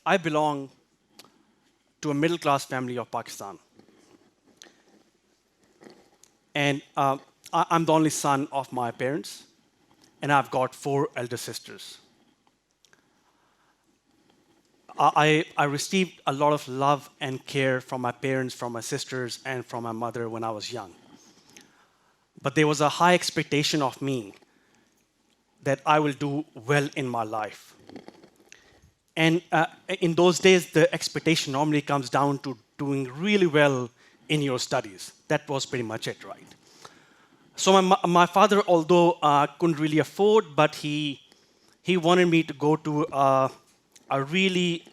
I belong to a middle-class family of Pakistan. And I'm the only son of my parents, and I've got four elder sisters. I received a lot of love and care from my parents, from my sisters, and from my mother when I was young. But there was a high expectation of me that I will do well in my life. And in those days, the expectation normally comes down to doing really well in your studies. That was pretty much it, right? So my father, although couldn't really afford, but he wanted me to go to a really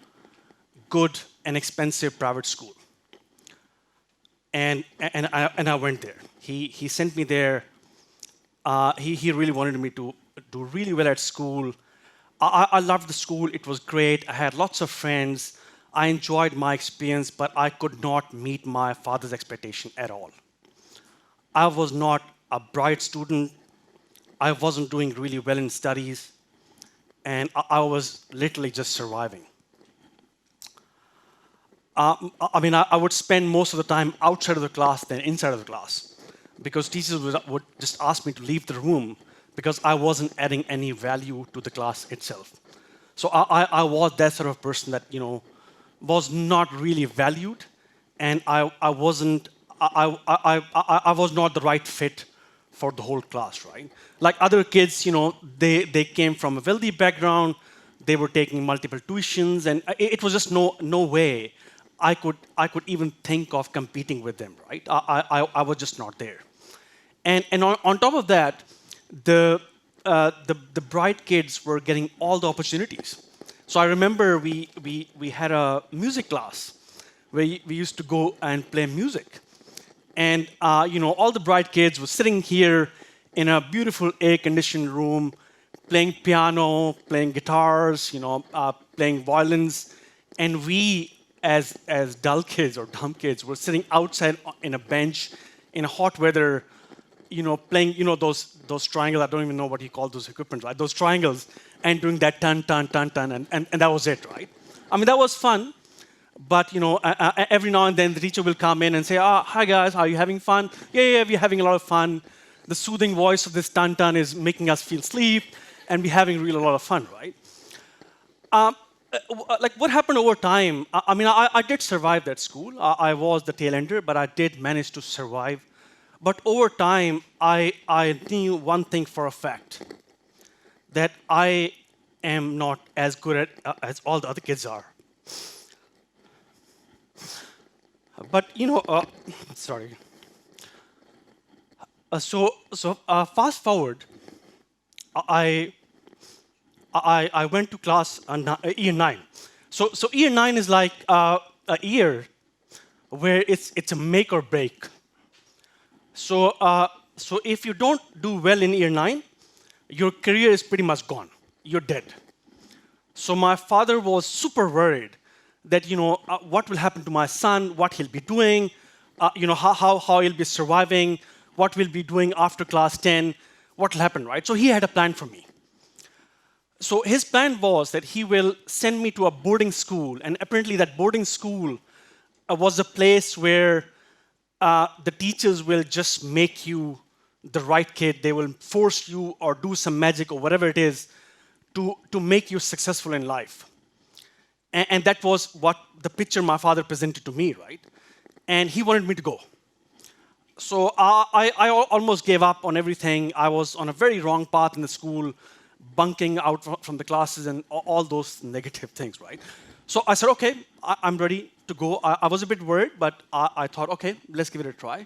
good and expensive private school. And I went there. He sent me there. He really wanted me to do really well at school. I loved the school. It was great. I had lots of friends. I enjoyed my experience, but I could not meet my father's expectation at all. I was not a bright student. I wasn't doing really well in studies. And I was literally just surviving. I would spend most of the time outside of the class than inside of the class because teachers would just ask me to leave the room because I wasn't adding any value to the class itself. So I was that sort of person that was not really valued, and I wasn't I was not the right fit for the whole class, right? Like other kids, they came from a wealthy background, they were taking multiple tuitions, and it was just no way I could even think of competing with them, right? I was just not there. And on top of that, the bright kids were getting all the opportunities. So I remember we had a music class where we used to go and play music. And all the bright kids were sitting here in a beautiful air-conditioned room, playing piano, playing guitars, playing violins, and we, as dull kids or dumb kids, were sitting outside in a bench in hot weather, playing, those triangles. I don't even know what you call those equipment, right? Those triangles, and doing that ton, ton, ton, ton, and that was it, right? I mean, that was fun. But every now and then the teacher will come in and say, "Hi guys, are you having fun?" Yeah, we're having a lot of fun. The soothing voice of this tan tan is making us feel sleep, and we're having really a lot of fun, right? Like what happened over time? I did survive that school. I was the tail ender, but I did manage to survive. But over time, I knew one thing for a fact, that I am not as good at as all the other kids are. But sorry. So fast forward, I I went to class year 9. So year 9 is like a year where it's a make or break. So if you don't do well in year 9, your career is pretty much gone. You're dead. So my father was super worried that what will happen to my son, what he'll be doing, how he'll be surviving, what we'll be doing after class 10, what will happen, right? So he had a plan for me. So his plan was that he will send me to a boarding school, and apparently that boarding school was a place where the teachers will just make you the right kid. They will force you or do some magic or whatever it is to make you successful in life. And that was what the picture my father presented to me, right? And he wanted me to go. So I almost gave up on everything. I was on a very wrong path in the school, bunking out from the classes and all those negative things, right? So I said, okay, I'm ready to go. I was a bit worried, but I thought, okay, let's give it a try.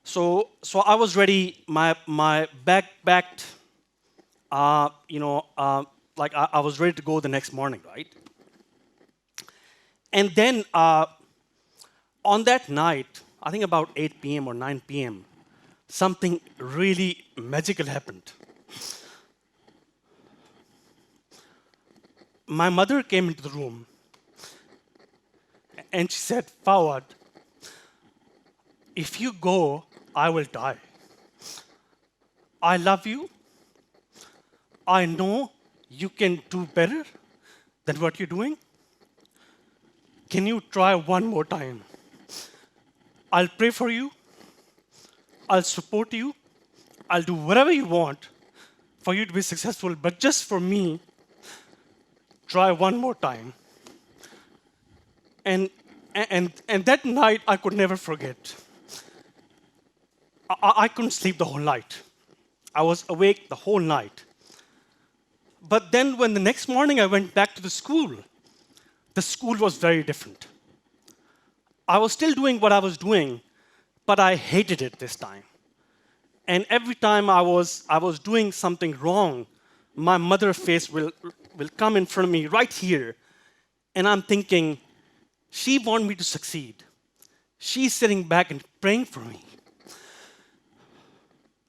So I was ready. My back backed, like I was ready to go the next morning, right? And then on that night, I think about 8 p.m. or 9 p.m., something really magical happened. My mother came into the room and she said, Fawad, if you go, I will die. I love you. I know you can do better than what you're doing. can you try one more time? I'll pray for you, I'll support you, I'll do whatever you want for you to be successful, but just for me, try one more time. And, and that night, I could never forget. I couldn't sleep the whole night. I was awake the whole night. But then when the next morning I went back to the school was very different. I was still doing what I was doing, but I hated it this time. And every time I was doing something wrong, my mother's face will come in front of me right here. And I'm thinking, she wants me to succeed. She's sitting back and praying for me.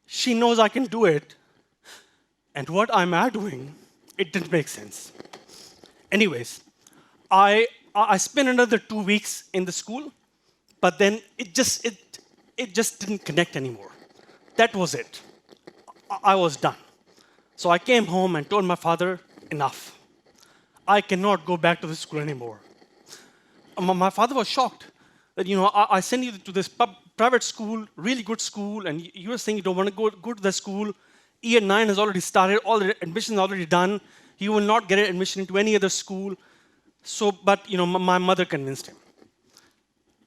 She knows I can do it. And what am I doing? It didn't make sense. Anyways, I spent another 2 weeks in the school, but then it just didn't connect anymore. That was it. I was done. So I came home and told my father, enough. I cannot go back to the school anymore. My father was shocked that, I sent you to this private school, really good school, and you are saying you don't want to go to the school. Year 9 has already started, all the admissions already done. You will not get an admission into any other school. So, but, my mother convinced him.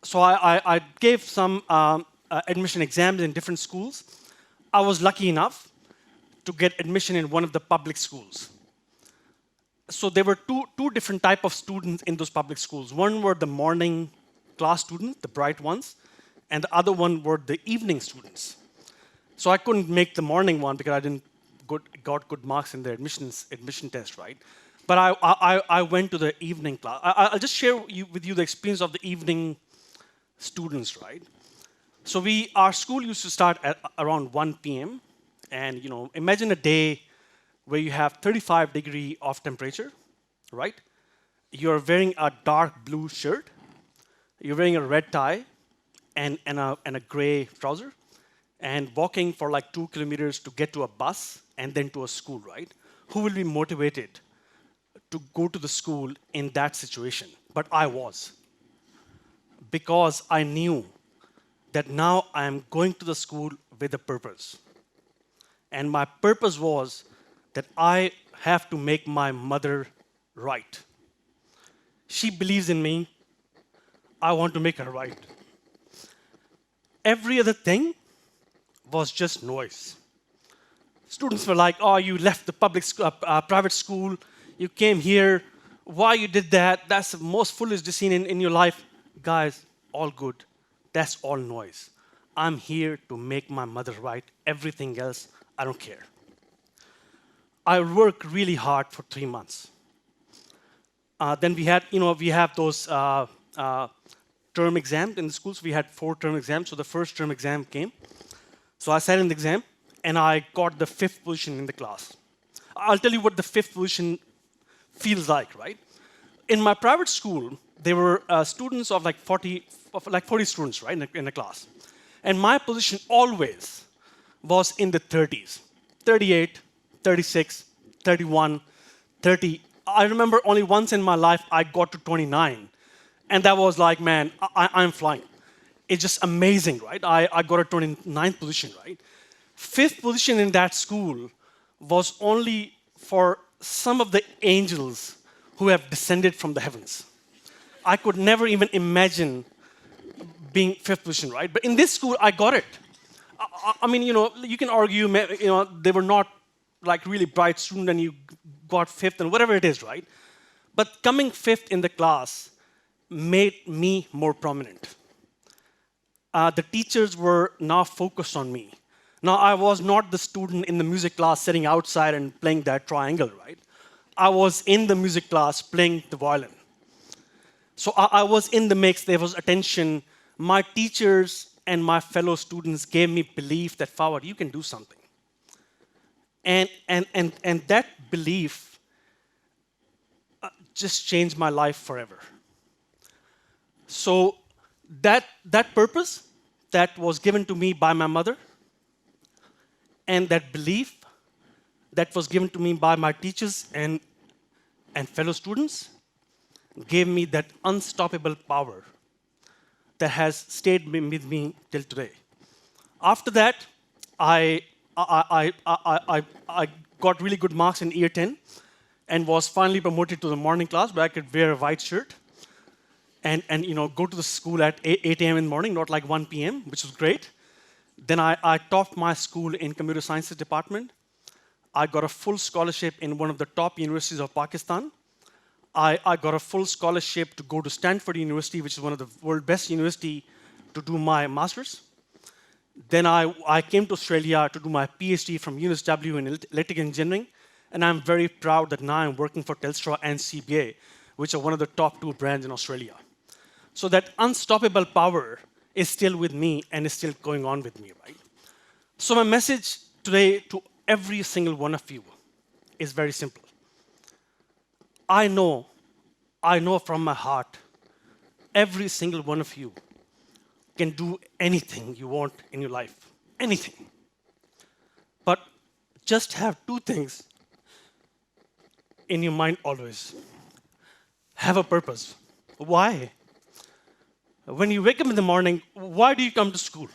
So I gave some admission exams in different schools. I was lucky enough to get admission in one of the public schools. So there were two different type of students in those public schools. One were the morning class students, the bright ones, and the other one were the evening students. So I couldn't make the morning one because I didn't got good marks in the admission test, right? But I went to the evening class. I'll just share with you the experience of the evening students, right? So our school used to start at around 1 p.m. And imagine a day where you have 35 degree of temperature, right? You're wearing a dark blue shirt, you're wearing a red tie, and a gray trouser, and walking for like 2 kilometers to get to a bus and then to a school, right? Who will be motivated to go to the school in that situation? But I was, because I knew that now I am going to the school with a purpose. And my purpose was that I have to make my mother right. She believes in me. I want to make her right. Every other thing was just noise. Students were like, oh, you left the private school, you came here, why you did that? That's the most foolish decision in your life. Guys, all good. That's all noise. I'm here to make my mother right. Everything else, I don't care. I worked really hard for 3 months. Then we have those term exams in the schools. We had 4 term exams. So the first term exam came. So I sat in the exam, and I got the 5th position in the class. I'll tell you what the 5th position feels like, right? In my private school, there were students of like 40 students, right, in a class. And my position always was in the 30s, 38, 36, 31, 30. I remember only once in my life I got to 29. And that was like, man, I'm flying. It's just amazing, right? I got a 29th position, right? 5th position in that school was only for some of the angels who have descended from the heavens. I could never even imagine being 5th position, right? But in this school, I got it. I mean, you can argue, they were not like really bright student and you got 5th and whatever it is, right? But coming 5th in the class made me more prominent. The teachers were now focused on me. Now, I was not the student in the music class sitting outside and playing that triangle, right? I was in the music class playing the violin. So I was in the mix, there was attention. My teachers and my fellow students gave me belief that, Fawad, you can do something. And that belief just changed my life forever. So that purpose that was given to me by my mother, and that belief that was given to me by my teachers and fellow students, gave me that unstoppable power that has stayed with me till today. After that, I got really good marks in year 10 and was finally promoted to the morning class where I could wear a white shirt and go to the school at 8 a.m. in the morning, not like 1 p.m., which was great. Then I topped my school in computer sciences department. I got a full scholarship in one of the top universities of Pakistan. I got a full scholarship to go to Stanford University, which is one of the world's best university, to do my master's. Then I came to Australia to do my PhD from UNSW in electrical engineering, and I'm very proud that now I'm working for Telstra and CBA, which are one of the top 2 brands in Australia. So that unstoppable power is still with me and is still going on with me, right? So my message today to every single one of you is very simple. I know from my heart, every single one of you can do anything you want in your life, anything. But just have 2 things in your mind always. Have a purpose. Why? When you wake up in the morning, why do you come to school?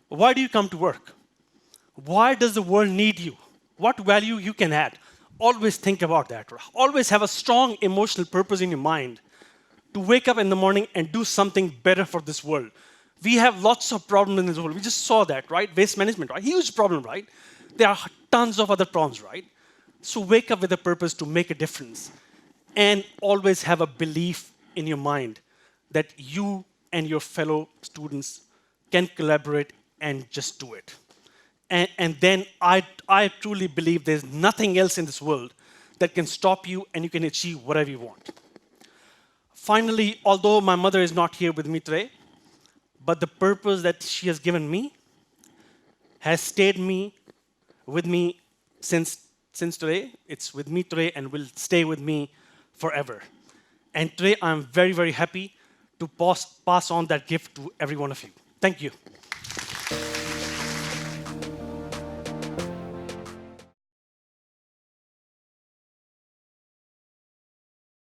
Why do you come to work? Why does the world need you? What value you can add? Always think about that. Always have a strong emotional purpose in your mind to wake up in the morning and do something better for this world. We have lots of problems in this world. We just saw that, right? Waste management, right? Huge problem, right? There are tons of other problems, right? So wake up with a purpose to make a difference. And always have a belief in your mind that you and your fellow students can collaborate and just do it. And then I truly believe there's nothing else in this world that can stop you and you can achieve whatever you want. Finally, although my mother is not here with me today, but the purpose that she has given me has stayed with me since today. It's with me today and will stay with me forever. And today I'm very, very happy to pass on that gift to every one of you. Thank you.